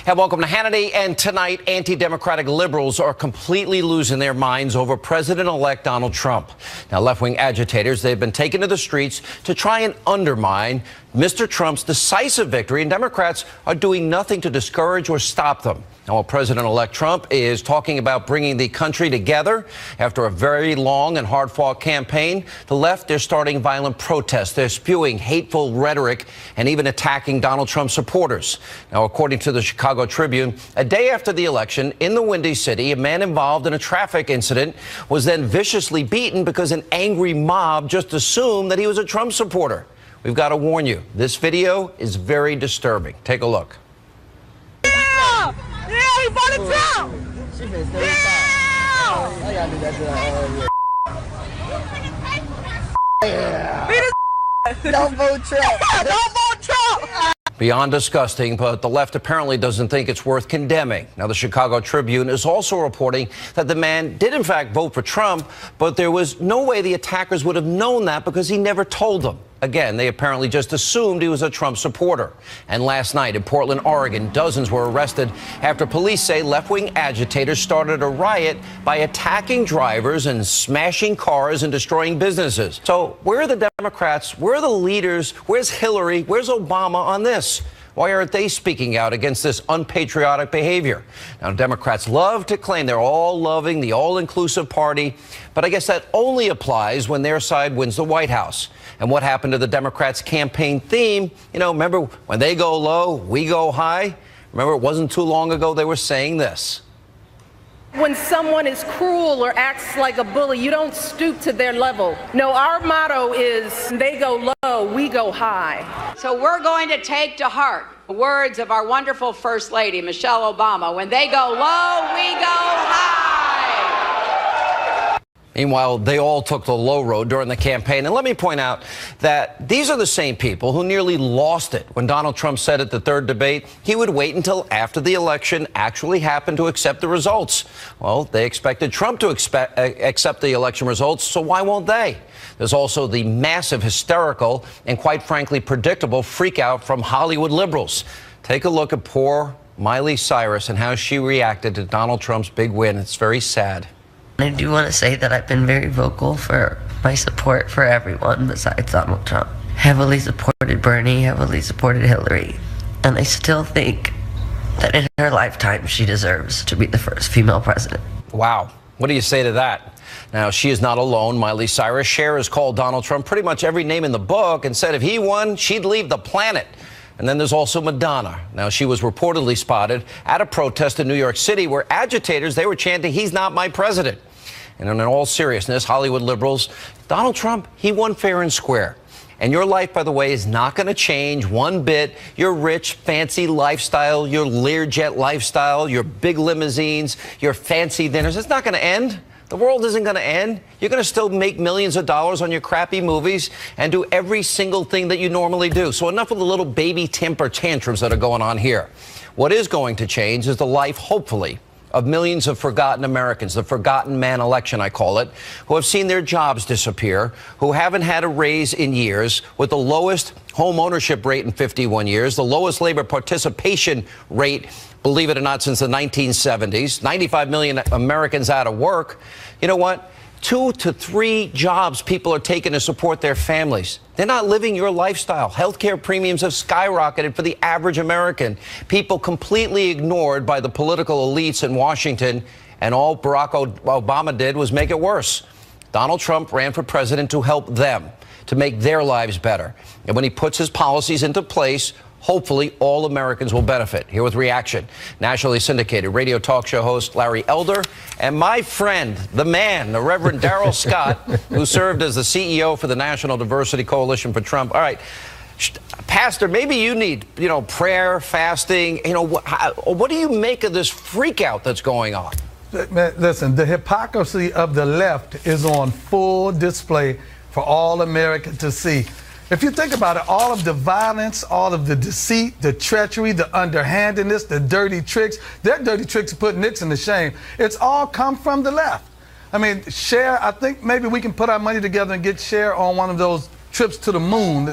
And welcome to Hannity. And tonight, anti-democratic liberals are completely losing their minds over President-elect Donald Trump. Now, left-wing agitators, they've been taken to the streets to try and undermine Mr. Trump's decisive victory, and Democrats are doing nothing to discourage or stop them. Now, while President-elect Trump is talking about bringing the country together after a very long and hard-fought campaign, the left, they're starting violent protests. They're spewing hateful rhetoric and even attacking Donald Trump supporters. Now, according to the Chicago Tribune, a day after the election in the Windy City, a man involved in a traffic incident was then viciously beaten because an angry mob just assumed that he was a Trump supporter. We've got to warn you, this video is very disturbing. Take a look. Yeah, he voted Trump. Don't vote Trump. Don't vote Trump. Beyond disgusting, but the left apparently doesn't think it's worth condemning. Now, the Chicago Tribune is also reporting that the man did, in fact, vote for Trump, but there was no way the attackers would have known that because he never told them. Again, they apparently just assumed he was a Trump supporter. And last night in Portland, Oregon, dozens were arrested after police say left-wing agitators started a riot by attacking drivers and smashing cars and destroying businesses. So where are the Democrats? Where are the leaders? Where's Hillary? Where's Obama on this? Why aren't they speaking out against this unpatriotic behavior? Now, Democrats love to claim they're all-loving, the all-inclusive party, but I guess that only applies when their side wins the White House. And what happened to the Democrats' campaign theme? You know, remember, when they go low, we go high? Remember, it wasn't too long ago they were saying this. When someone is cruel or acts like a bully, you don't stoop to their level. No, our motto is, they go low, we go high. So we're going to take to heart the words of our wonderful First Lady, Michelle Obama. When they go low, we go high. Meanwhile, they all took the low road during the campaign. And let me point out that these are the same people who nearly lost it when Donald Trump said at the third debate he would wait until after the election actually happened to accept the results. Well, they expected Trump to accept the election results, so why won't they? There's also the massive, hysterical, and quite frankly predictable freakout from Hollywood liberals. Take a look at poor Miley Cyrus and how she reacted to Donald Trump's big win. It's very sad. I do want to say that I've been very vocal for my support for everyone besides Donald Trump. Heavily supported Bernie, heavily supported Hillary. And I still think that in her lifetime, she deserves to be the first female president. Wow. What do you say to that? Now, she is not alone. Miley Cyrus. Cher has called Donald Trump pretty much every name in the book and said if he won, she'd leave the planet. And then there's also Madonna. Now, she was reportedly spotted at a protest in New York City where agitators, they were chanting, "He's not my president." And in all seriousness, Hollywood liberals, Donald Trump, he won fair and square. And your life, by the way, is not going to change one bit. Your rich, fancy lifestyle, your Learjet lifestyle, your big limousines, your fancy dinners, it's not going to end. The world isn't going to end. You're going to still make millions of dollars on your crappy movies and do every single thing that you normally do. So enough of the little baby temper tantrums that are going on here. What is going to change is the life, hopefully, of millions of forgotten Americans, the forgotten man election, I call it, who have seen their jobs disappear, who haven't had a raise in years, with the lowest home ownership rate in 51 years, the lowest labor participation rate, believe it or not, since the 1970s, 95 million Americans out of work. You know what? 2 to 3 jobs people are taking to support their families. They're not living your lifestyle. Healthcare premiums have skyrocketed for the average American. People completely ignored by the political elites in Washington, and all Barack Obama did was make it worse. Donald Trump ran for president to help them, to make their lives better. And when he puts his policies into place, hopefully all Americans will benefit. Here with reaction, nationally syndicated radio talk show host Larry Elder and my friend, the man, the Reverend Darrell Scott, who served as the CEO for the National Diversity Coalition for Trump. All right, Pastor, maybe you need, prayer, fasting. What do you make of this freak out that's going on? Man, listen, the hypocrisy of the left is on full display for all Americans to see. If you think about it, all of the violence, all of the deceit, the treachery, the underhandedness, the dirty tricks, their dirty tricks put Nixon to shame. It's all come from the left. I mean, Cher, I think maybe we can put our money together and get Cher on one of those trips to the moon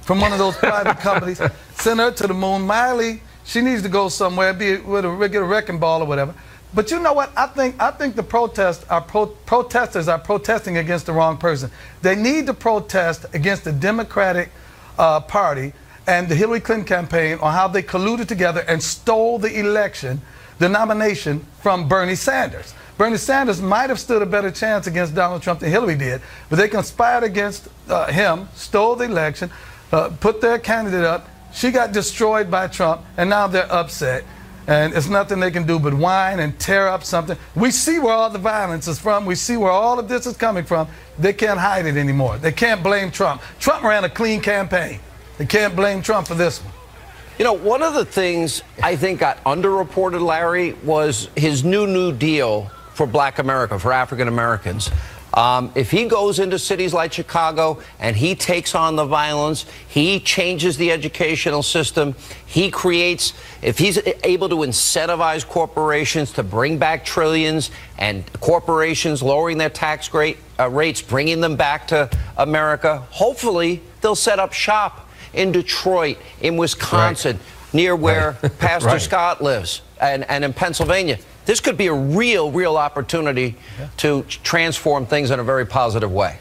from one of those private companies. Send her to the moon. Miley, She needs to go somewhere, be with a regular wrecking ball or whatever. But you know what? I think the protesters are protesting against the wrong person. They need to protest against the Democratic Party and the Hillary Clinton campaign on how they colluded together and stole the election, the nomination from Bernie Sanders. Bernie Sanders might have stood a better chance against Donald Trump than Hillary did, but they conspired against him, stole the election, put their candidate up. She got destroyed by Trump, and now they're upset. And it's nothing they can do but whine and tear up something. We see where all the violence is from. We see where all of this is coming from. They can't hide it anymore. They can't blame Trump. Trump ran a clean campaign. They can't blame Trump for this one. You know, one of the things I think got underreported, Larry, was his New Deal for Black America, for African Americans. If he goes into cities like Chicago and he takes on the violence, he changes the educational system, he creates, if he's able to incentivize corporations to bring back trillions and corporations lowering their tax rates, bringing them back to America, hopefully they'll set up shop in Detroit, in Wisconsin, near where Pastor Scott lives, and in Pennsylvania. This could be a real opportunity to transform things in a very positive way.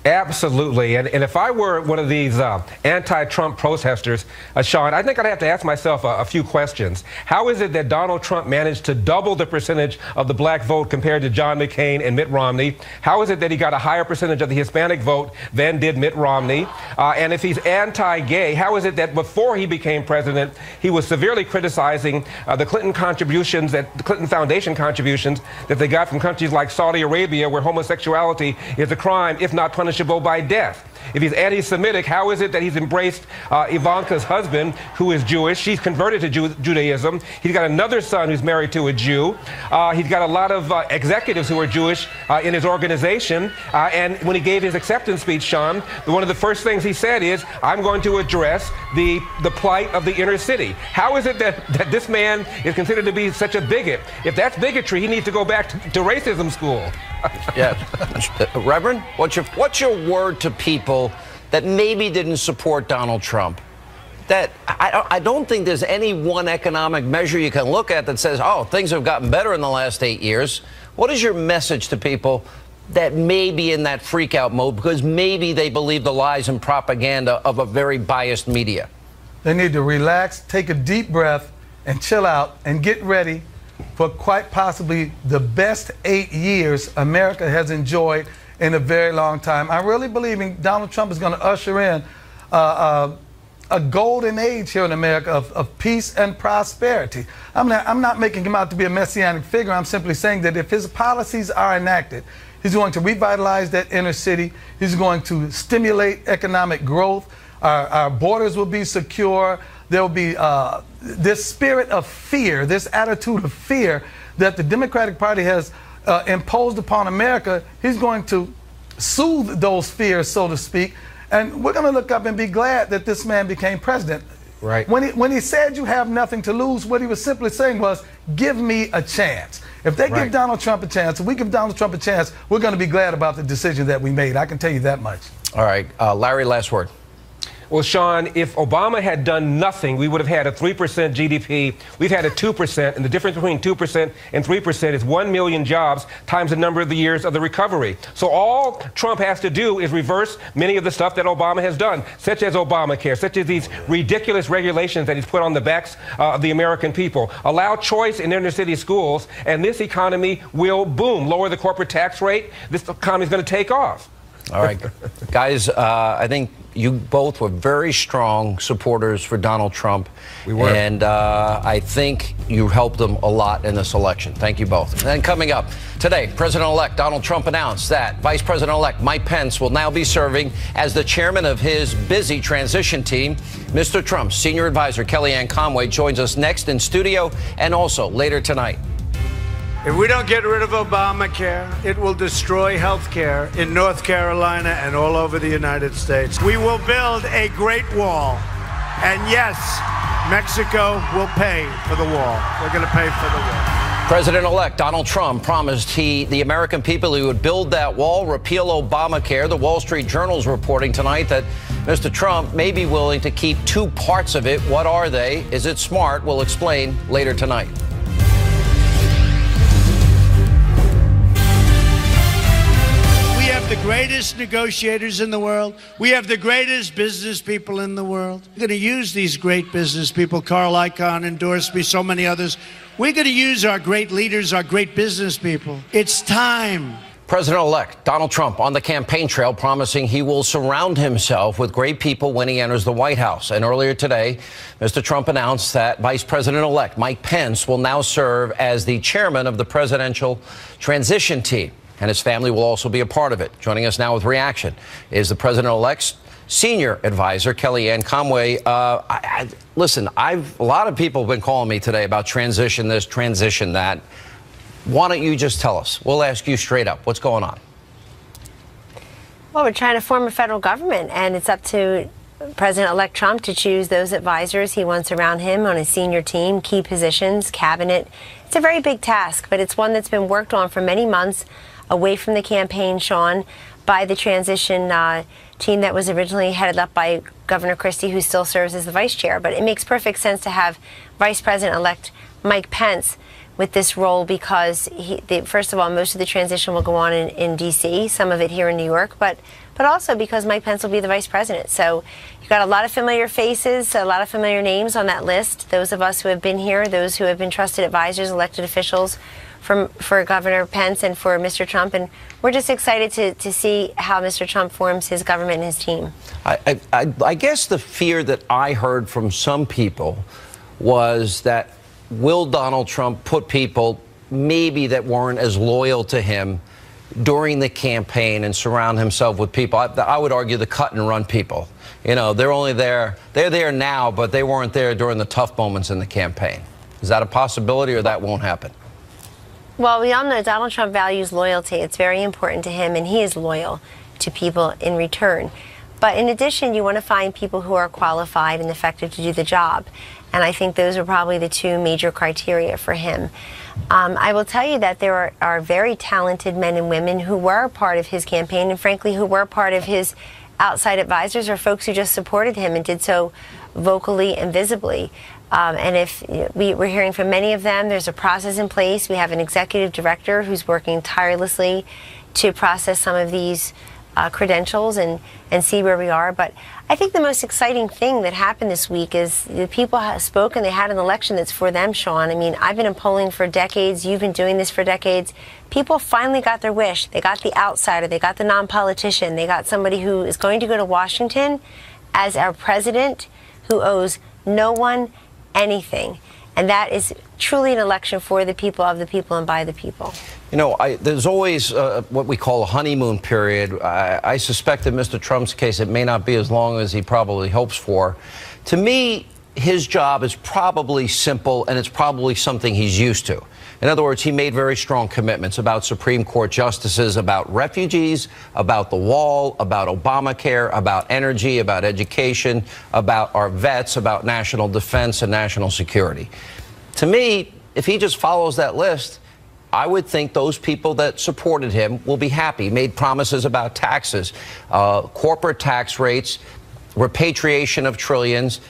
Absolutely. And if I were one of these anti-Trump protesters, Sean, I think I'd have to ask myself a few questions. How is it that Donald Trump managed to double the percentage of the black vote compared to John McCain and Mitt Romney? How is it that he got a higher percentage of the Hispanic vote than did Mitt Romney? And if he's anti-gay, how is it that before he became president, he was severely criticizing the Clinton contributions, the Clinton Foundation contributions that they got from countries like Saudi Arabia, where homosexuality is a crime, if not punishable by death? If he's anti-Semitic, how is it that he's embraced Ivanka's husband, who is Jewish? She's converted to Judaism. He's got another son who's married to a Jew. He's got a lot of executives who are Jewish in his organization. And when he gave his acceptance speech, Sean, one of the first things he said is, I'm going to address the plight of the inner city. How is it that this man is considered to be such a bigot? If that's bigotry, he needs to go back to racism school. Yeah. Reverend, what's your word to people that maybe didn't support Donald Trump? That I don't think there's any one economic measure you can look at that says, oh, things have gotten better in the last 8 years. What is your message to people that may be in that freak out mode because maybe they believe the lies and propaganda of a very biased media? They need to relax, take a deep breath, and chill out and get ready for quite possibly the best 8 years America has enjoyed in a very long time. I'm really believing Donald Trump is going to usher in a golden age here in America of peace and prosperity. I'm not making him out to be a messianic figure. I'm simply saying that if his policies are enacted, he's going to revitalize that inner city. He's going to stimulate economic growth. Our borders will be secure. There will be this spirit of fear, this attitude of fear that the Democratic Party has imposed upon America. He's going to soothe those fears, so to speak, and we're going to look up and be glad that this man became president. Right. When he said you have nothing to lose, what he was simply saying was, give me a chance. If they give Donald Trump a chance, if we give Donald Trump a chance, we're going to be glad about the decision that we made. I can tell you that much. All right. Larry, last word. Well, Sean, if Obama had done nothing, we would have had a 3% GDP. We've had a 2%, and the difference between 2% and 3% is 1 million jobs times the number of the years of the recovery. So all Trump has to do is reverse many of the stuff that Obama has done, such as Obamacare, such as these ridiculous regulations that he's put on the backs of the American people. Allow choice in inner city schools, and this economy will boom. Lower the corporate tax rate, this economy is going to take off. All right. Guys, I think you both were very strong supporters for Donald Trump. We were. And I think you helped him a lot in this election. Thank you both. And coming up today, President-elect Donald Trump announced that Vice President-elect Mike Pence will now be serving as the chairman of his busy transition team. Mr. Trump's senior advisor, Kellyanne Conway, joins us next in studio and also later tonight. If we don't get rid of Obamacare, it will destroy health care in North Carolina and all over the United States. We will build a great wall. And yes, Mexico will pay for the wall. They're going to pay for the wall. President-elect Donald Trump promised the American people he would build that wall, repeal Obamacare. The Wall Street Journal is reporting tonight that Mr. Trump may be willing to keep two parts of it. What are they? Is it smart? We'll explain later tonight. We have the greatest negotiators in the world. We have the greatest business people in the world. We're going to use these great business people. Carl Icahn endorsed me, so many others. We're going to use our great leaders, our great business people. It's time. President-elect Donald Trump on the campaign trail promising he will surround himself with great people when he enters the White House. And earlier today, Mr. Trump announced that Vice President-elect Mike Pence will now serve as the chairman of the presidential transition team. And his family will also be a part of it. Joining us now with reaction is the president-elect's senior advisor, Kellyanne Conway. Listen, a lot of people have been calling me today about transition this, transition that. Why don't you just tell us? We'll ask you straight up. What's going on? Well, we're trying to form a federal government, and it's up to President-elect Trump to choose those advisors he wants around him on his senior team, key positions, cabinet. It's a very big task, but it's one that's been worked on for many months away from the campaign, Sean, by the transition team that was originally headed up by Governor Christie, who still serves as the vice chair. But it makes perfect sense to have Vice President-elect Mike Pence with this role because, first of all, most of the transition will go on in D.C., some of it here in New York, but also because Mike Pence will be the vice president. So you've got a lot of familiar faces, a lot of familiar names on that list, those of us who have been here, those who have been trusted advisors, elected officials for Governor Pence and for Mr. Trump, and we're just excited to see how Mr. Trump forms his government and his team. I guess the fear that I heard from some people was that will Donald Trump put people maybe that weren't as loyal to him during the campaign and surround himself with people, I would argue, the cut and run people. You know, they're there now, but they weren't there during the tough moments in the campaign. Is that a possibility, or that won't happen? Well, we all know Donald Trump values loyalty. It's very important to him, and he is loyal to people in return. But in addition, you want to find people who are qualified and effective to do the job. And I think those are probably the two major criteria for him. I will tell you that there are very talented men and women who were part of his campaign and, frankly, who were part of his outside advisors or folks who just supported him and did so vocally and visibly. And if we're hearing from many of them, there's a process in place. We have an executive director who's working tirelessly to process some of these credentials and see where we are. But I think the most exciting thing that happened this week is the people have spoken. They had an election that's for them, Sean. I mean, I've been in polling for decades. You've been doing this for decades. People finally got their wish. They got the outsider. They got the non-politician. They got somebody who is going to go to Washington as our president, who owes no one anything. And that is truly an election for the people, of the people, and by the people. You know, there's always what we call a honeymoon period. I suspect in Mr. Trump's case, it may not be as long as he probably hopes for. To me, his job is probably simple, and it's probably something he's used to. In other words, he made very strong commitments about Supreme Court justices, about refugees, about the wall, about Obamacare, about energy, about education, about our vets, about national defense and national security. To me, if he just follows that list, I would think those people that supported him will be happy. Made promises about taxes, corporate tax rates, repatriation of trillions.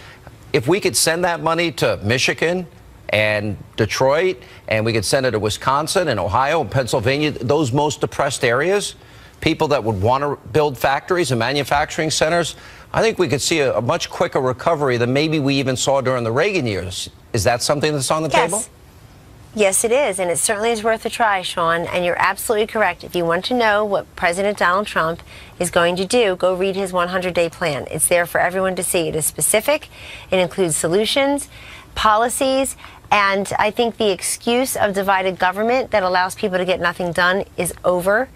If we could send that money to Michigan and Detroit, and we could send it to Wisconsin and Ohio and Pennsylvania, those most depressed areas, people that would want to build factories and manufacturing centers, I think we could see a much quicker recovery than maybe we even saw during the Reagan years. Is that something that's on the table? Yes, it is, and it certainly is worth a try, Sean, and you're absolutely correct. If you want to know what President Donald Trump is going to do, go read his 100-day plan. It's there for everyone to see. It is specific. It includes solutions, policies, and I think the excuse of divided government that allows people to get nothing done is over.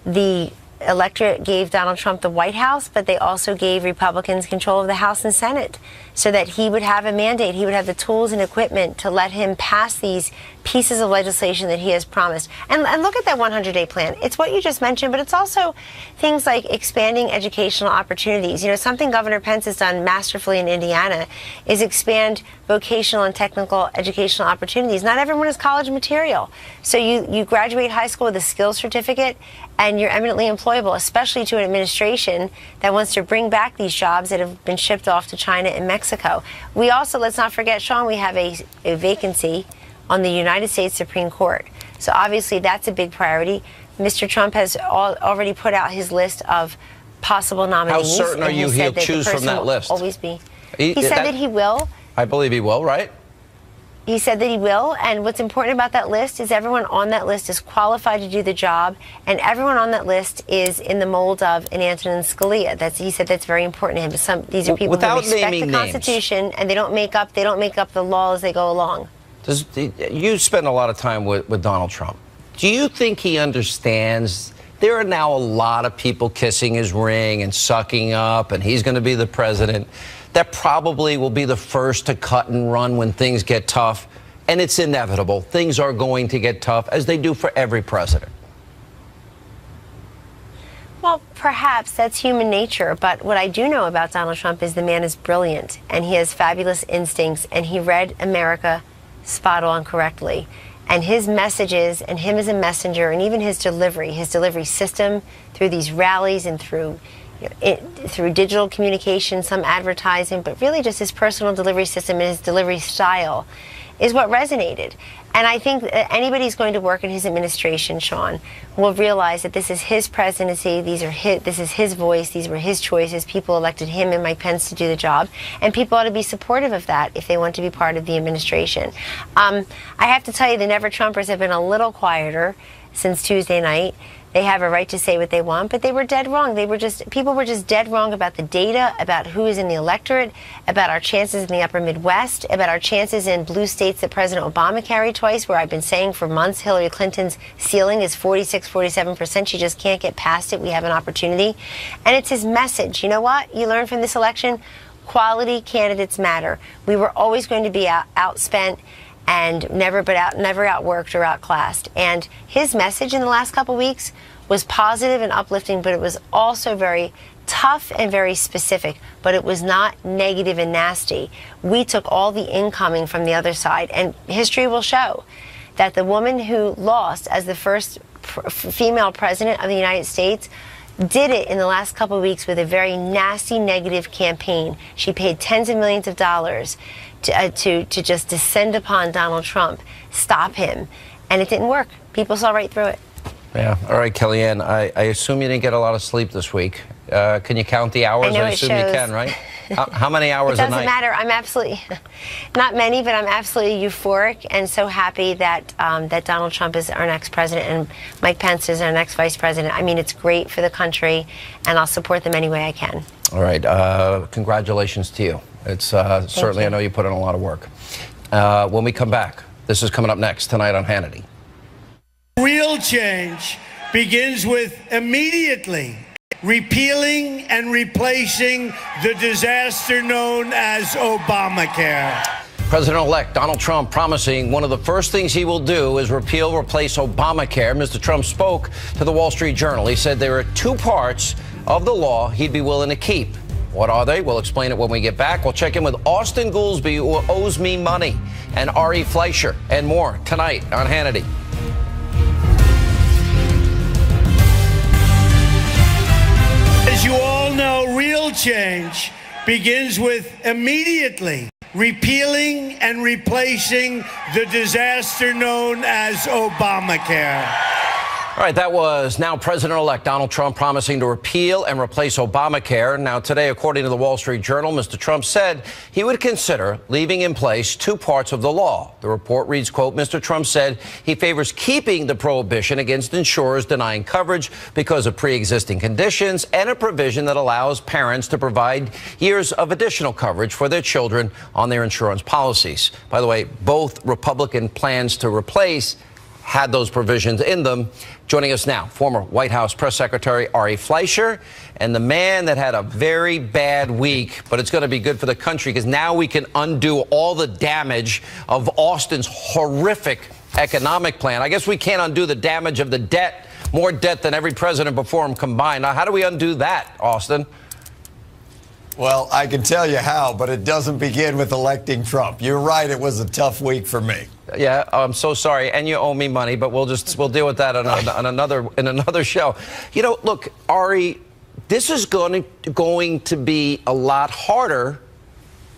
The electorate gave Donald Trump the White House, but they also gave Republicans control of the House and Senate so that he would have a mandate. He would have the tools and equipment to let him pass these pieces of legislation that he has promised. And look at that 100-day plan. It's what you just mentioned, but it's also things like expanding educational opportunities. You know, something Governor Pence has done masterfully in Indiana is expand vocational and technical educational opportunities. Not everyone is college material. So you graduate high school with a skills certificate and you're eminently employable, especially to an administration that wants to bring back these jobs that have been shipped off to China and Mexico. We also, let's not forget, Sean, we have a vacancy on the United States Supreme Court. So obviously that's a big priority. Mr. Trump has already put out his list of possible nominees. How certain are you he'll choose from that list? Always be. He said that he will. I believe he will, right? He said that he will, and what's important about that list is everyone on that list is qualified to do the job, and everyone on that list is in the mold of an Antonin Scalia. He said that's very important to him. These are people who respect the Constitution, and they don't make up the law as they go along. You spend a lot of time with Donald Trump. Do you think he understands? There are now a lot of people kissing his ring and sucking up, and he's going to be the president. That probably will be the first to cut and run when things get tough. And it's inevitable. Things are going to get tough, as they do for every president. Well, perhaps that's human nature. But what I do know about Donald Trump is the man is brilliant, and he has fabulous instincts, and he read America spot on correctly. And his messages, and him as a messenger, and even his delivery system through these rallies and through digital communication, some advertising, but really just his personal delivery system and his delivery style is what resonated. And I think anybody who's going to work in his administration, Sean, will realize that this is his presidency, this is his voice, these were his choices. People elected him and Mike Pence to do the job, and people ought to be supportive of that if they want to be part of the administration. I have to tell you, the Never Trumpers have been a little quieter since Tuesday night. They have a right to say what they want, but they were dead wrong. People were just dead wrong about the data, about who is in the electorate, about our chances in the upper Midwest, about our chances in blue states that President Obama carried twice, where I've been saying for months Hillary Clinton's ceiling is 46, 47%. She just can't get past it. We have an opportunity. And it's his message. You know what you learned from this election? Quality candidates matter. We were always going to be outspent and never outworked or outclassed. And his message in the last couple weeks was positive and uplifting, but it was also very tough and very specific, but it was not negative and nasty. We took all the incoming from the other side, and history will show that the woman who lost as the first female president of the United States did it in the last couple of weeks with a very nasty negative campaign. She paid tens of millions of dollars to just descend upon Donald Trump, stop him, and it didn't work. People saw right through it. Yeah. All right, Kellyanne, I assume you didn't get a lot of sleep this week. Can you count the hours? I assume you can, right? How many hours a night? It doesn't matter. I'm absolutely, not many, but I'm absolutely euphoric and so happy that that Donald Trump is our next president and Mike Pence is our next vice president. I mean, it's great for the country, and I'll support them any way I can. All right. Congratulations to you. It's certainly, I know you put in a lot of work. When we come back, this is coming up next tonight on Hannity. Real change begins with immediately repealing and replacing the disaster known as Obamacare. President-elect Donald Trump promising one of the first things he will do is replace Obamacare. Mr. Trump spoke to the Wall Street Journal. He said there are two parts of the law he'd be willing to keep. What are they? We'll explain it when we get back. We'll check in with Austin Goolsbee, who owes me money, and Ari Fleischer, and more tonight on Hannity. As you all know, real change begins with immediately repealing and replacing the disaster known as Obamacare. All right, that was now President-elect Donald Trump promising to repeal and replace Obamacare. Now, today, according to the Wall Street Journal, Mr. Trump said he would consider leaving in place two parts of the law. The report reads, quote, Mr. Trump said he favors keeping the prohibition against insurers denying coverage because of pre-existing conditions and a provision that allows parents to provide years of additional coverage for their children on their insurance policies. By the way, both Republican plans to replace had those provisions in them. Joining us now, former White House Press Secretary Ari Fleischer, and the man that had a very bad week, but it's going to be good for the country because now we can undo all the damage of Austin's horrific economic plan. I guess we can't undo the damage of the debt, more debt than every president before him combined. Now, how do we undo that, Austin? Well, I can tell you how, but it doesn't begin with electing Trump. You're right, it was a tough week for me. Yeah, I'm so sorry, and you owe me money, but we'll deal with that on another show. You know, look, Ari, this is going to be a lot harder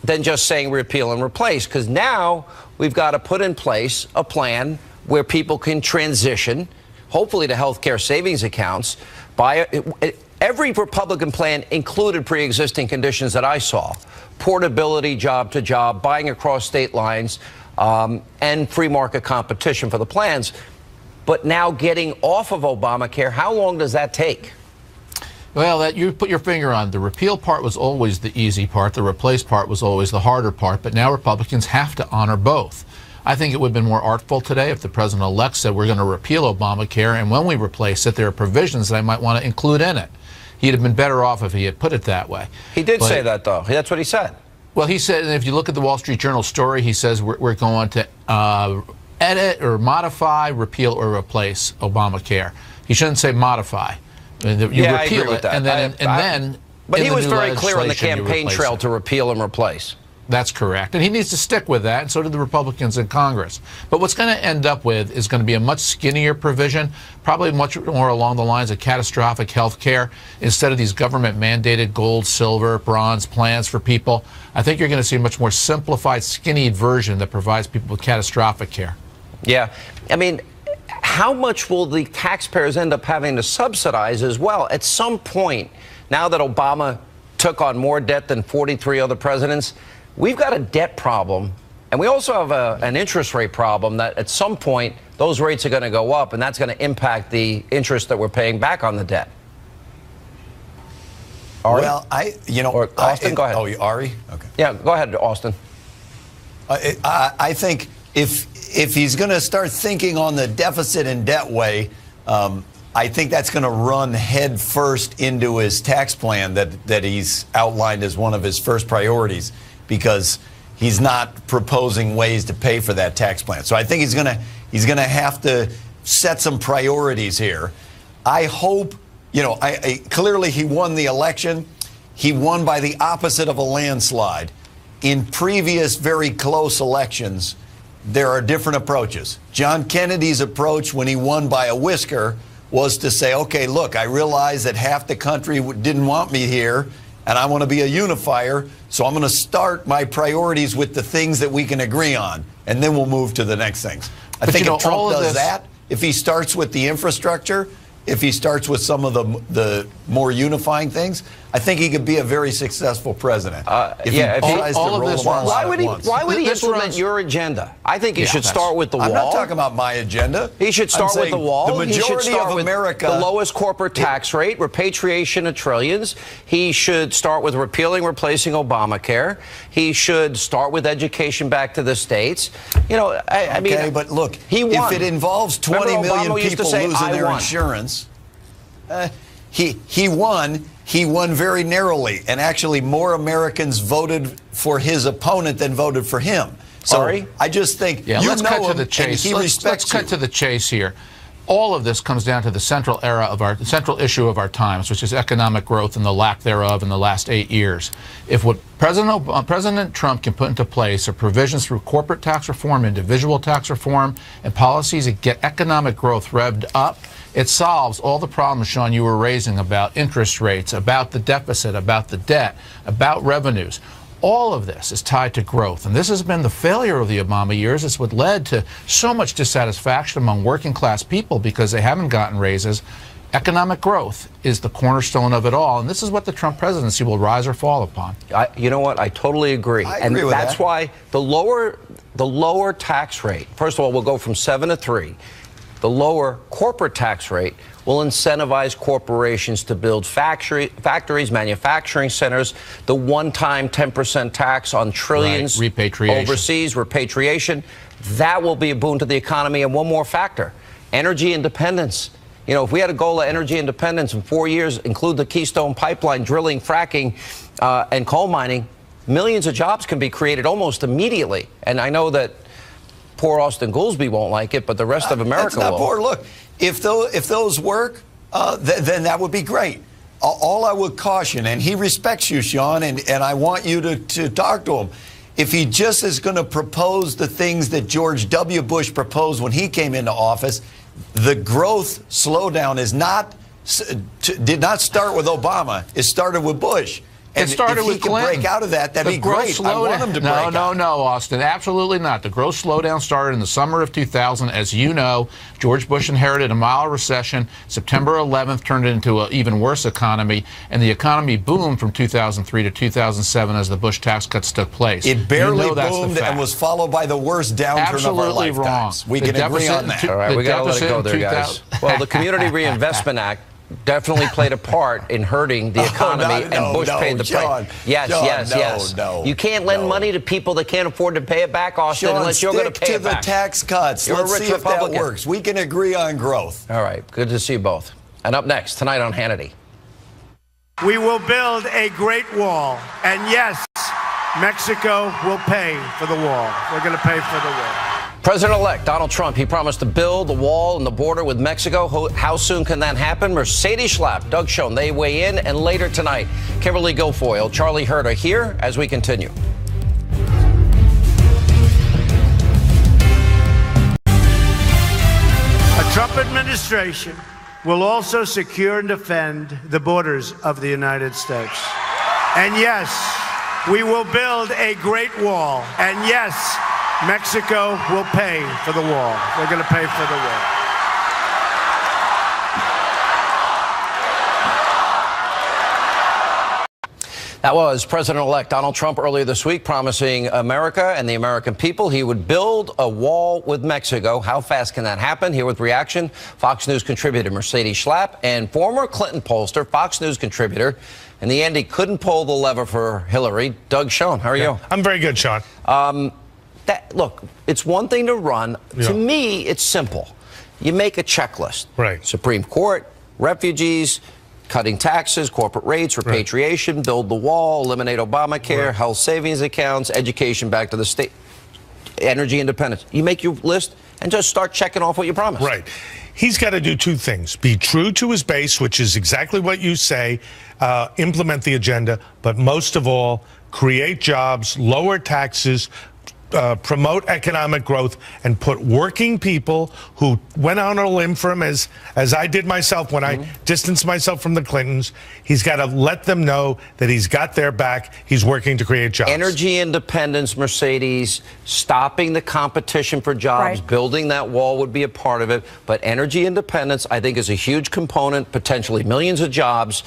than just saying repeal and replace, because now we've got to put in place a plan where people can transition, hopefully to health care savings accounts. Every Republican plan included pre-existing conditions that I saw: portability, job to job, buying across state lines, and free market competition for the plans. But now getting off of Obamacare, how long does that take? Well, you put your finger on. The repeal part was always the easy part. The replace part was always the harder part. But now Republicans have to honor both. I think it would have been more artful today if the president-elect said we're going to repeal Obamacare, and when we replace it, there are provisions that I might want to include in it. He'd have been better off if he had put it that way. He did say that, though. That's what he said. Well, he said, and if you look at the Wall Street Journal story, he says we're going to edit or modify, repeal or replace Obamacare. He shouldn't say modify. You repeal it, and then. But he was very clear on the campaign trail to repeal and replace. That's correct. And he needs to stick with that, and so do the Republicans in Congress. But what's going to end up with is going to be a much skinnier provision, probably much more along the lines of catastrophic health care. Instead of these government-mandated gold, silver, bronze plans for people, I think you're going to see a much more simplified, skinny version that provides people with catastrophic care. Yeah. I mean, how much will the taxpayers end up having to subsidize as well? At some point, now that Obama took on more debt than 43 other presidents, we've got a debt problem, and we also have an interest rate problem that at some point those rates are going to go up, and that's going to impact the interest that we're paying back on the debt. Ari? Well, or Austin, go ahead. Oh, Ari? Okay. Yeah, go ahead, Austin. I think if he's going to start thinking on the deficit and debt way, I think that's going to run head first into his tax plan that he's outlined as one of his first priorities, because he's not proposing ways to pay for that tax plan. So I think he's going to have to set some priorities here. I hope, clearly he won the election. He won by the opposite of a landslide. In previous very close elections, there are different approaches. John Kennedy's approach when he won by a whisker was to say, okay, look, I realize that half the country didn't want me here, and I want to be a unifier, so I'm going to start my priorities with the things that we can agree on, and then we'll move to the next things. I think if Trump does that, if he starts with the infrastructure, if he starts with some of the more unifying things, I think he could be a very successful president. Why would he implement your agenda? I think he should start with the wall. I'm not talking about my agenda. He should start with the wall. The majority of America, the lowest corporate tax rate, repatriation of trillions. He should start with repealing, replacing Obamacare. He should start with education back to the states. I mean, okay, but look, he won. If it involves 20 million people losing their insurance, he won. He won very narrowly, and actually more Americans voted for his opponent than voted for him. Sorry? I just think let's cut to the chase. Let's cut to the chase here. All of this comes down to the central issue of our times, which is economic growth and the lack thereof in the last 8 years. If what President Trump can put into place are provisions through corporate tax reform, individual tax reform, and policies that get economic growth revved up, it solves all the problems, Sean, you were raising about interest rates, about the deficit, about the debt, about revenues. All of this is tied to growth, and this has been the failure of the Obama years. It's what led to so much dissatisfaction among working class people because they haven't gotten raises. Economic growth is the cornerstone of it all, and this is what the Trump presidency will rise or fall upon. You know what? I totally agree. I agree with why the lower tax rate, first of all, will go from 7 to 3. The lower corporate tax rate will incentivize corporations to build factories, manufacturing centers. The one-time 10% tax on trillions overseas, repatriation, that will be a boon to the economy. And one more factor, energy independence. You know, if we had a goal of energy independence in 4 years, include the Keystone Pipeline, drilling, fracking, and coal mining, millions of jobs can be created almost immediately. And I know that poor Austin Goolsbee won't like it, but the rest of America will. That's not poor. Look, if those work, then that would be great. All I would caution, and he respects you, Sean, and I want you to talk to him. If he just is going to propose the things that George W. Bush proposed when he came into office, the growth slowdown did not start with Obama. It started with Bush. And it started if with he can Clinton. break out of that, that'd be great. I want him to break out. No, Austin, absolutely not. The growth slowdown started in the summer of 2000. As you know, George Bush inherited a mild recession. September 11th turned it into an even worse economy, and the economy boomed from 2003 to 2007 as the Bush tax cuts took place. It barely boomed and was followed by the worst downturn of our lifetimes. Wrong. We can agree on that. All right, we got to let it go there, guys. Well, the Community Reinvestment Act definitely played a part in hurting the economy, and Bush paid the price. Yes. You can't lend money to people that can't afford to pay it back, Austin, unless you're going to pay it back. Stick to the tax cuts. Let's see if that works. We can agree on growth. All right. Good to see you both. And up next, tonight on Hannity. We will build a great wall. And yes, Mexico will pay for the wall. We're going to pay for the wall. President-elect Donald Trump, he promised to build the wall and the border with Mexico. How soon can that happen? Mercedes Schlapp, Doug Schoen, they weigh in. And later tonight, Kimberly Guilfoyle, Charlie Herter here as we continue. A Trump administration will also secure and defend the borders of the United States. And yes, we will build a great wall. And yes, Mexico will pay for the wall. They're going to pay for the wall. That was President-elect Donald Trump earlier this week promising America and the American people he would build a wall with Mexico. How fast can that happen? Here with reaction, Fox News contributor Mercedes Schlapp and former Clinton pollster, Fox News contributor. In the end, he couldn't pull the lever for Hillary. Doug Schoen, how are you? I'm very good, Sean. Look, it's one thing to run. To me, it's simple. You make a checklist. Right. Supreme Court, refugees, cutting taxes, corporate rates, repatriation, build the wall, eliminate Obamacare, health savings accounts, education back to the state, energy independence. You make your list and just start checking off what you promised. Right. He's got to do two things. Be true to his base, which is exactly what you say, implement the agenda, but most of all, create jobs, lower taxes, promote economic growth, and put working people who went on a limb for him, as I did myself when I distanced myself from the Clintons. He's got to let them know that he's got their back. He's working to create jobs. Energy independence, Mercedes, stopping the competition for jobs, building that wall would be a part of it. But energy independence, I think, is a huge component, potentially millions of jobs,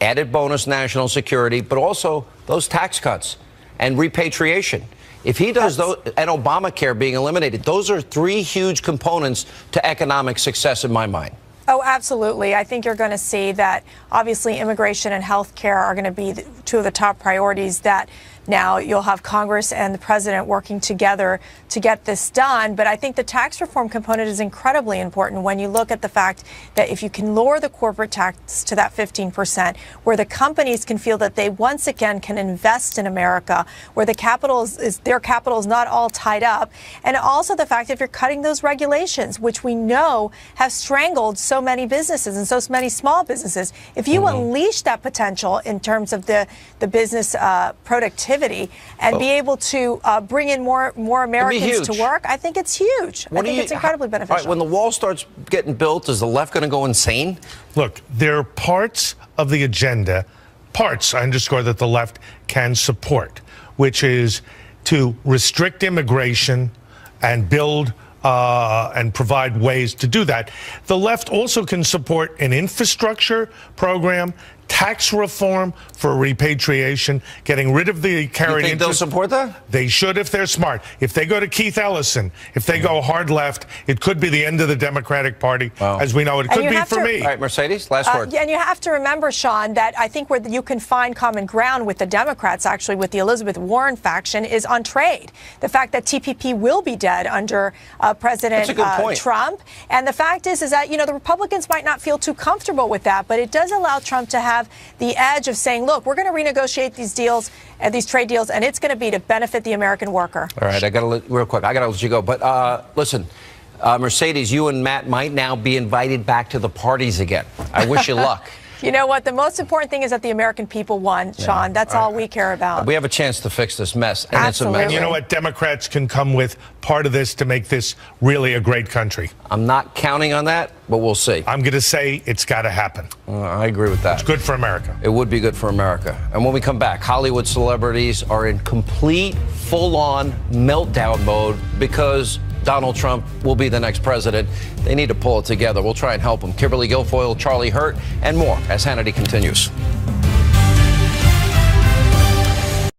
added bonus national security, but also those tax cuts and repatriation. If he does those, and Obamacare being eliminated, those are three huge components to economic success in my mind. Oh, absolutely. I think you're going to see that obviously immigration and health care are going to be two of the top priorities that now you'll have Congress and the president working together to get this done. But I think the tax reform component is incredibly important when you look at the fact that if you can lower the corporate tax to that 15%, where the companies can feel that they once again can invest in America, where the capital is their capital is not all tied up, and also the fact that if you're cutting those regulations, which we know have strangled so many businesses and so many small businesses, if you unleash that potential in terms of the business productivity and be able to bring in more Americans to work, I think it's huge. I think it's incredibly beneficial. All right, when the wall starts getting built, is the left going to go insane? Look, there are parts of the agenda, parts, I underscore, that the left can support, which is to restrict immigration and build and provide ways to do that. The left also can support an infrastructure program, tax reform for repatriation, getting rid of the carried interest. They'll support that? They should if they're smart. If they go to Keith Ellison, if they go hard left, it could be the end of the Democratic Party, as we know it could be for me. All right, Mercedes, last word. And you have to remember, Sean, that I think where you can find common ground with the Democrats, actually with the Elizabeth Warren faction, is on trade. The fact that TPP will be dead under President Trump. And the fact is that, you know, the Republicans might not feel too comfortable with that, but it does allow Trump to have the edge of saying, look, we're going to renegotiate these deals and these trade deals, and it's going to be to benefit the American worker. All right, real quick, I got to let you go. But listen, Mercedes, you and Matt might now be invited back to the parties again. I wish you luck. You know what? The most important thing is that the American people won, Sean. That's all we care about. We have a chance to fix this mess, and Absolutely. it's a mess. And you know what? Democrats can come with part of this to make this really a great country. I'm not counting on that, but we'll see. I'm going to say it's got to happen. I agree with that. It's good for America. It would be good for America. And when we come back, Hollywood celebrities are in complete, full-on meltdown mode because Donald Trump will be the next president. They need to pull it together. We'll try and help them. Kimberly Guilfoyle, Charlie Hurt, and more as Hannity continues.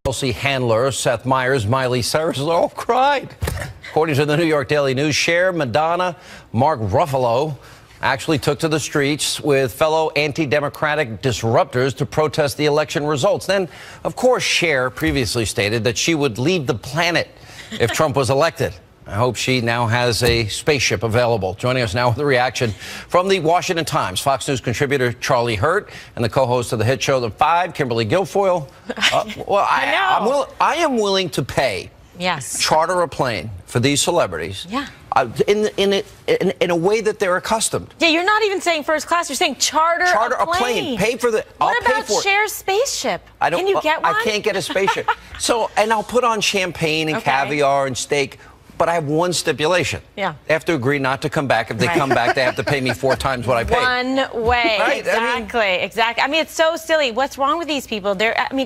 Chelsea Handler, Seth Meyers, Miley Cyrus all cried. According to the New York Daily News, Cher, Madonna, Mark Ruffalo actually took to the streets with fellow anti-democratic disruptors to protest the election results. Then, of course, Cher previously stated that she would leave the planet if Trump was elected. I hope she now has a spaceship available. Joining us now with a reaction from the Washington Times, Fox News contributor Charlie Hurt and the co-host of the hit show The Five, Kimberly Guilfoyle. I am willing to pay, charter a plane for these celebrities. Yeah. In a way that they're accustomed. Yeah, you're not even saying first class. You're saying charter a plane. Pay for the. What about Cher's spaceship? Can you get one? I can't get a spaceship. And I'll put on champagne and caviar and steak. But I have one stipulation. Yeah. They have to agree not to come back. If they come back, they have to pay me 4 times what I paid. One way. Right? Exactly. I mean, it's so silly. What's wrong with these people?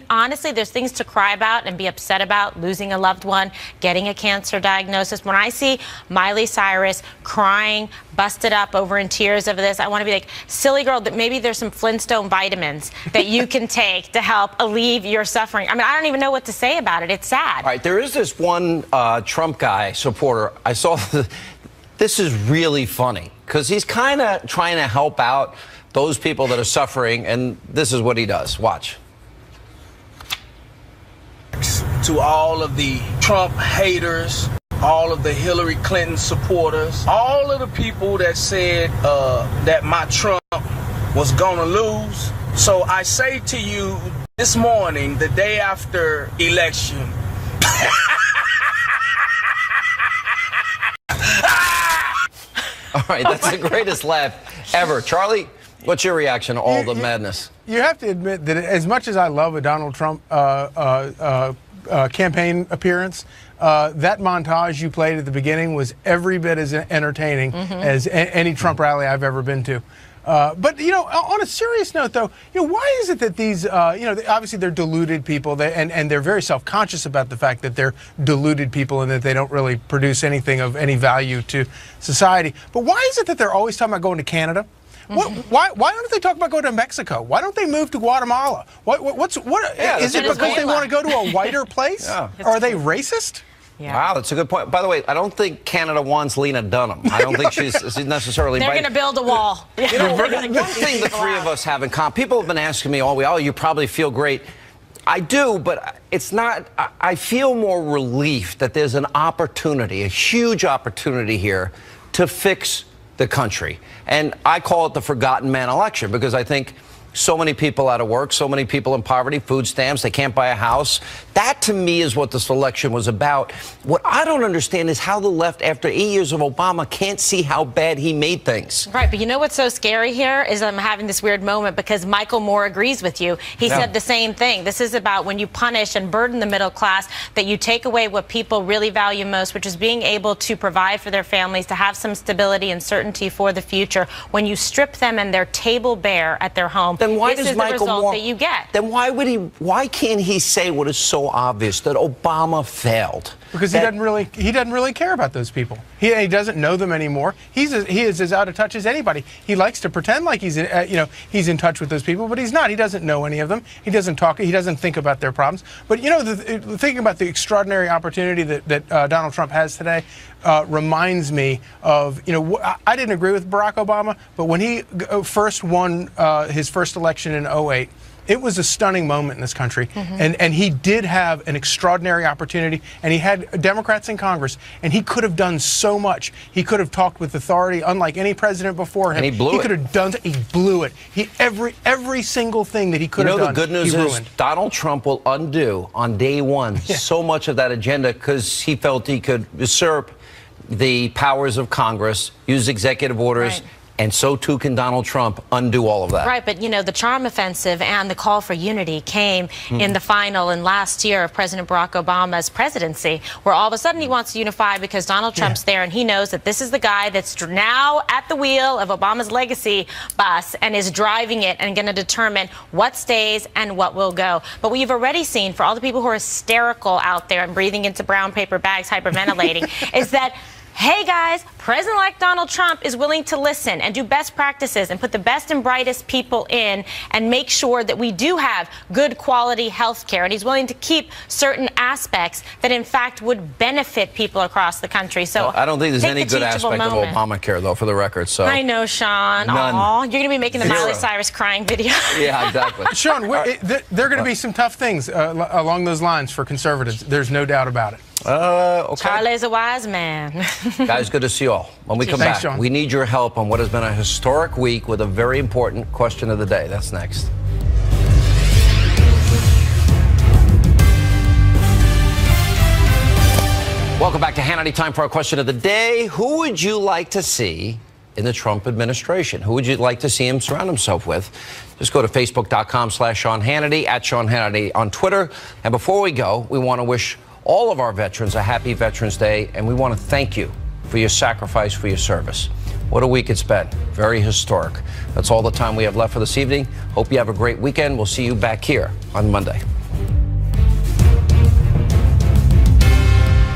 Honestly, there's things to cry about and be upset about. Losing a loved one, getting a cancer diagnosis. When I see Miley Cyrus crying, busted up over in tears over this, I want to be like, silly girl, that maybe there's some Flintstone vitamins that you can take to help alleviate your suffering. I mean, I don't even know what to say about it. It's sad. All right, there is this one Trump guy supporter. I saw this is really funny because he's kind of trying to help out those people that are suffering, and this is what he does. Watch. To all of the Trump haters, all of the Hillary Clinton supporters, all of the people that said that my Trump was gonna lose. So I say to you this morning, the day after election, all right, that's the greatest laugh ever. Charlie, what's your reaction to all the madness? You have to admit that as much as I love a Donald Trump campaign appearance, that montage you played at the beginning was every bit as entertaining as any Trump rally I've ever been to. But, you know, on a serious note, though, you know, why is it that these, you know, obviously they're deluded people, and they're very self-conscious about the fact that they're deluded people and that they don't really produce anything of any value to society. But why is it that they're always talking about going to Canada? Why don't they talk about going to Mexico? Why don't they move to Guatemala? Is it because they want to go to a whiter place? Or are they racist? Yeah. Wow, that's a good point. By the way, I don't think Canada wants Lena Dunham. I don't think she's necessarily. They're going to build a wall. You know, one thing the three of us have in common. People have been asking me all week, "Oh, you probably feel great." I do, but it's not. I feel more relief that there's an opportunity, a huge opportunity here, to fix the country. And I call it the forgotten man election because I think so many people out of work, so many people in poverty, food stamps, they can't buy a house. That, to me, is what this election was about. What I don't understand is how the left, after 8 years of Obama, can't see how bad he made things. Right, but you know what's so scary here is I'm having this weird moment because Michael Moore agrees with you. He said the same thing. This is about when you punish and burden the middle class, that you take away what people really value most, which is being able to provide for their families, to have some stability and certainty for the future. When you strip them and their table bare at their home, then why this does is Michael the result Moore, that you get. Then why can't he say what is so obvious, that Obama failed? Because he doesn't really care about those people. He doesn't know them anymore. He is as out of touch as anybody. He likes to pretend like he's in touch with those people, but he's not. He doesn't know any of them. He doesn't talk. He doesn't think about their problems. But thinking about the extraordinary opportunity that Donald Trump has today reminds me of I didn't agree with Barack Obama, but when he first won his first election in 2008. It was a stunning moment in this country, and he did have an extraordinary opportunity, and he had Democrats in Congress, and he could have done so much. He could have talked with authority, unlike any president before him. And he blew it. He could have done. He blew it. Every single thing that he could have done. The good news is Donald Trump will undo on day one so much of that agenda because he felt he could usurp the powers of Congress, use executive orders. Right. And so too can Donald Trump undo all of that. Right, but the charm offensive and the call for unity came in the final and last year of President Barack Obama's presidency, where all of a sudden he wants to unify because Donald Trump's there and he knows that this is the guy that's now at the wheel of Obama's legacy bus and is driving it and going to determine what stays and what will go. But what you've already seen for all the people who are hysterical out there and breathing into brown paper bags, hyperventilating, is that hey guys, President-elect Donald Trump is willing to listen and do best practices and put the best and brightest people in and make sure that we do have good quality health care. And he's willing to keep certain aspects that in fact would benefit people across the country. So I don't think there's any good aspect of Obamacare, though, for the record. So I know, Sean. None. Aw, you're going to be making the Miley Cyrus crying video. Yeah, exactly. Sean, there are going to be some tough things along those lines for conservatives. There's no doubt about it. Okay. Charlie's a wise man. Guys, good to see you all. When we come back, Sean. we need your help on what has been a historic week with a very important question of the day. That's next. Welcome back to Hannity. Time for our question of the day. Who would you like to see in the Trump administration? Who would you like to see him surround himself with? Just go to Facebook.com/Sean Hannity, at Sean Hannity on Twitter. And before we go, we want to wish all of our veterans a happy Veterans Day, and we want to thank you for your sacrifice, for your service. What a week it's been. Very historic. That's all the time we have left for this evening. Hope you have a great weekend. We'll see you back here on Monday.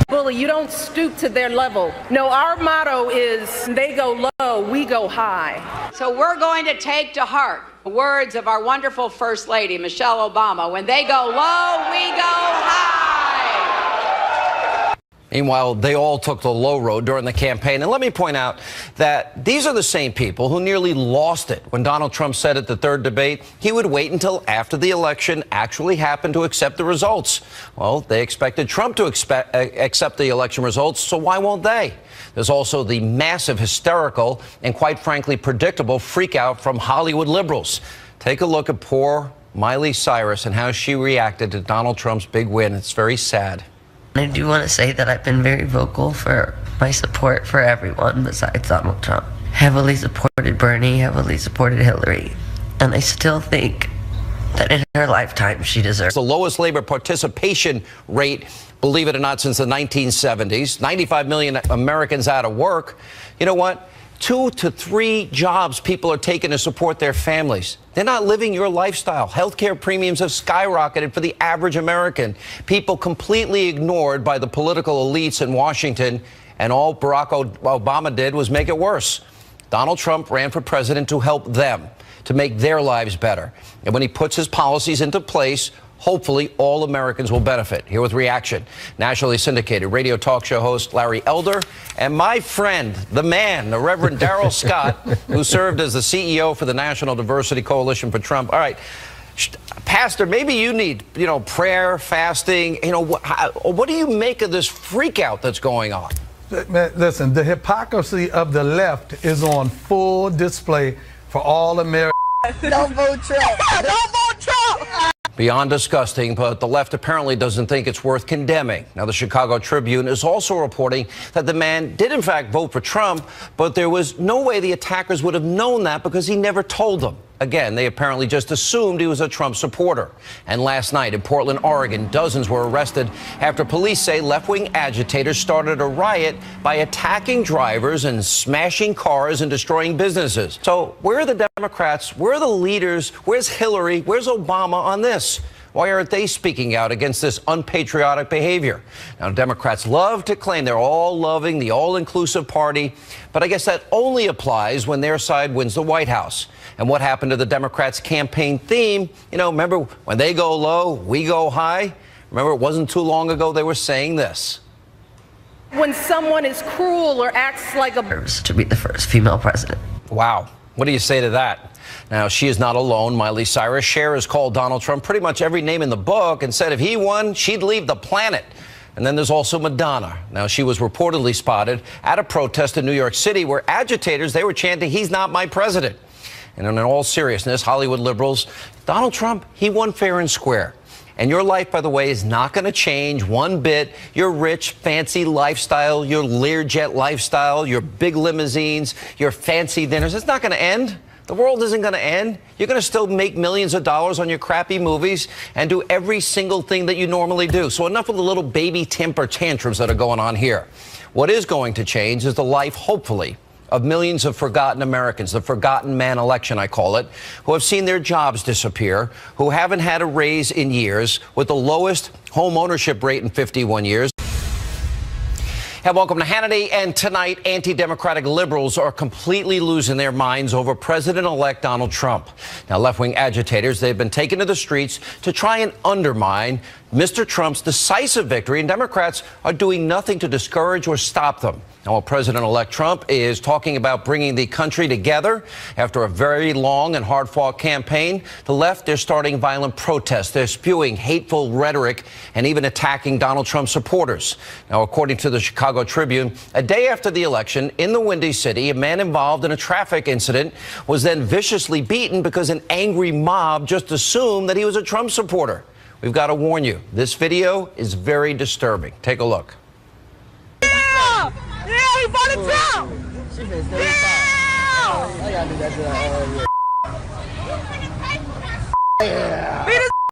Bully, you don't stoop to their level. No, our motto is they go low, we go high. So we're going to take to heart the words of our wonderful First Lady, Michelle Obama. When they go low, we go high. Meanwhile, they all took the low road during the campaign. And let me point out that these are the same people who nearly lost it when Donald Trump said at the third debate he would wait until after the election actually happened to accept the results. Well, they expected Trump to accept the election results, so why won't they? There's also the massive, hysterical, and quite frankly predictable freakout from Hollywood liberals. Take a look at poor Miley Cyrus and how she reacted to Donald Trump's big win. It's very sad. I do want to say that I've been very vocal for my support for everyone besides Donald Trump. Heavily supported Bernie, heavily supported Hillary. And I still think that in her lifetime she deserves. It's the lowest labor participation rate, believe it or not, since the 1970s. 95 million Americans out of work. You know what? 2 to 3 jobs people are taking to support their families. They're not living your lifestyle. Healthcare premiums have skyrocketed for the average American. People completely ignored by the political elites in Washington, and all Barack Obama did was make it worse. Donald Trump ran for president to help them, to make their lives better. And when he puts his policies into place, hopefully all Americans will benefit. Here with reaction, nationally syndicated radio talk show host Larry Elder and my friend, the man, the Reverend Darrell Scott, who served as the CEO for the National Diversity Coalition for Trump. All right, Pastor, maybe you need, prayer, fasting. What do you make of this freak out that's going on? Listen, the hypocrisy of the left is on full display for all Americans. Don't vote Trump. Don't vote Trump. Beyond disgusting, but the left apparently doesn't think it's worth condemning. Now, the Chicago Tribune is also reporting that the man did, in fact, vote for Trump, but there was no way the attackers would have known that because he never told them. Again, they apparently just assumed he was a Trump supporter. And last night in Portland, Oregon, dozens were arrested after police say left-wing agitators started a riot by attacking drivers and smashing cars and destroying businesses. So where are the Democrats? Where are the leaders? Where's Hillary? Where's Obama on this? Why aren't they speaking out against this unpatriotic behavior? Now, Democrats love to claim they're all loving, the all-inclusive party, but I guess that only applies when their side wins the White House. And what happened to the Democrats' campaign theme? You know, remember when they go low, we go high? Remember, it wasn't too long ago they were saying this. When someone is cruel or acts like a... To be the first female president. Wow. What do you say to that? Now, she is not alone. Miley Cyrus Cher has called Donald Trump pretty much every name in the book and said if he won, she'd leave the planet. And then there's also Madonna. Now, she was reportedly spotted at a protest in New York City where agitators, they were chanting, "He's not my president." And in all seriousness, Hollywood liberals, Donald Trump, he won fair and square. And your life, by the way, is not going to change one bit. Your rich, fancy lifestyle, your Learjet lifestyle, your big limousines, your fancy dinners, it's not going to end. The world isn't going to end. You're going to still make millions of dollars on your crappy movies and do every single thing that you normally do. So enough of the little baby temper tantrums that are going on here. What is going to change is the life, hopefully, of millions of forgotten Americans, the forgotten man election, I call it, who have seen their jobs disappear, who haven't had a raise in years, with the lowest home ownership rate in 51 years. Hey, welcome to Hannity. And tonight, anti-democratic liberals are completely losing their minds over President-elect Donald Trump. Now, left-wing agitators, they've been taken to the streets to try and undermine Mr. Trump's decisive victory, and Democrats are doing nothing to discourage or stop them. Now, while President-elect Trump is talking about bringing the country together after a very long and hard-fought campaign, the left, they're starting violent protests. They're spewing hateful rhetoric and even attacking Donald Trump supporters. Now, according to the Chicago Tribune, a day after the election in the Windy City, a man involved in a traffic incident was then viciously beaten because an angry mob just assumed that he was a Trump supporter. We've got to warn you, this video is very disturbing. Take a look. Yeah, he voted Trump. Yeah. Beat his